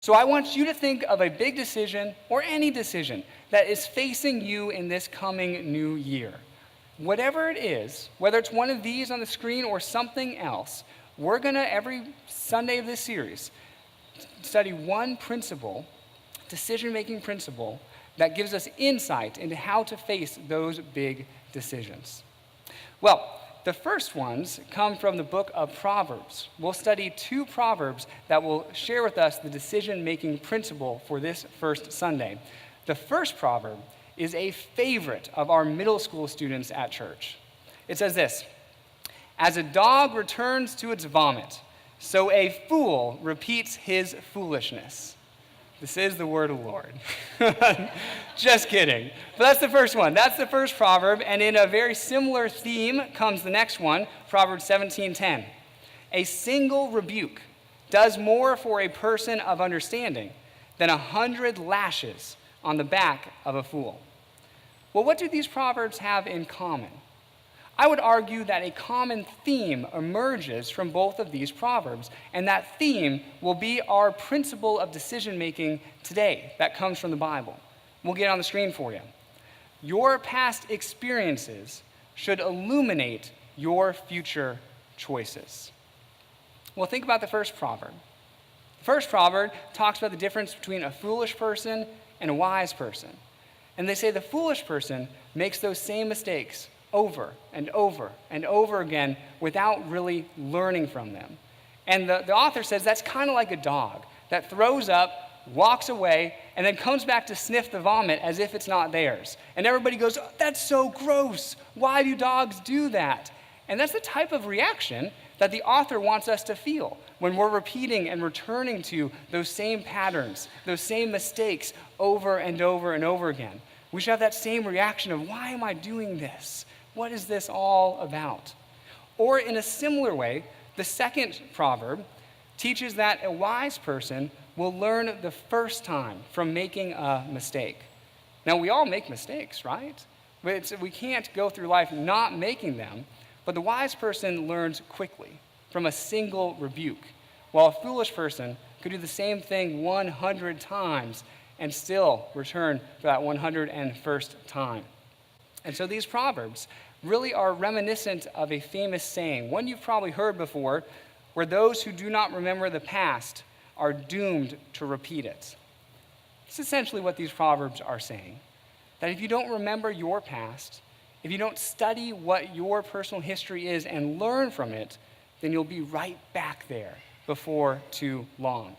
So I want you to think of a big decision or any decision that is facing you in this coming new year. Whatever it is, whether it's one of these on the screen or something else, we're going to, every Sunday of this series, study one principle, decision-making principle, that gives us insight into how to face those big decisions. Well, the first ones come from the book of Proverbs. We'll study 2 Proverbs that will share with us the decision-making principle for this first Sunday. The first proverb is a favorite of our middle school students at church. It says this: "As a dog returns to its vomit, so a fool repeats his foolishness." This is the word of the Lord. Just kidding. But that's the first one. That's the first proverb. And in a very similar theme comes the next one, Proverbs 17:10. "A single rebuke does more for a person of understanding than 100 lashes on the back of a fool." Well, what do these proverbs have in common? I would argue that a common theme emerges from both of these proverbs, and that theme will be our principle of decision-making today that comes from the Bible. We'll get it on the screen for you. Your past experiences should illuminate your future choices. Well, think about the first proverb. The first proverb talks about the difference between a foolish person and a wise person. And they say the foolish person makes those same mistakes over and over and over again without really learning from them. And the author says that's kind of like a dog that throws up, walks away, and then comes back to sniff the vomit as if it's not theirs. And everybody goes, "Oh, that's so gross. Why do dogs do that?" And that's the type of reaction that the author wants us to feel when we're repeating and returning to those same patterns, those same mistakes over and over and over again. We should have that same reaction of, why am I doing this? What is this all about? Or in a similar way, the second proverb teaches that a wise person will learn the first time from making a mistake. Now, we all make mistakes, right? We can't go through life not making them, but the wise person learns quickly from a single rebuke, while a foolish person could do the same thing 100 times and still return for that 101st time. And so these proverbs really are reminiscent of a famous saying, one you've probably heard before, where those who do not remember the past are doomed to repeat it. It's essentially what these proverbs are saying, that if you don't remember your past, if you don't study what your personal history is and learn from it, then you'll be right back there before too long.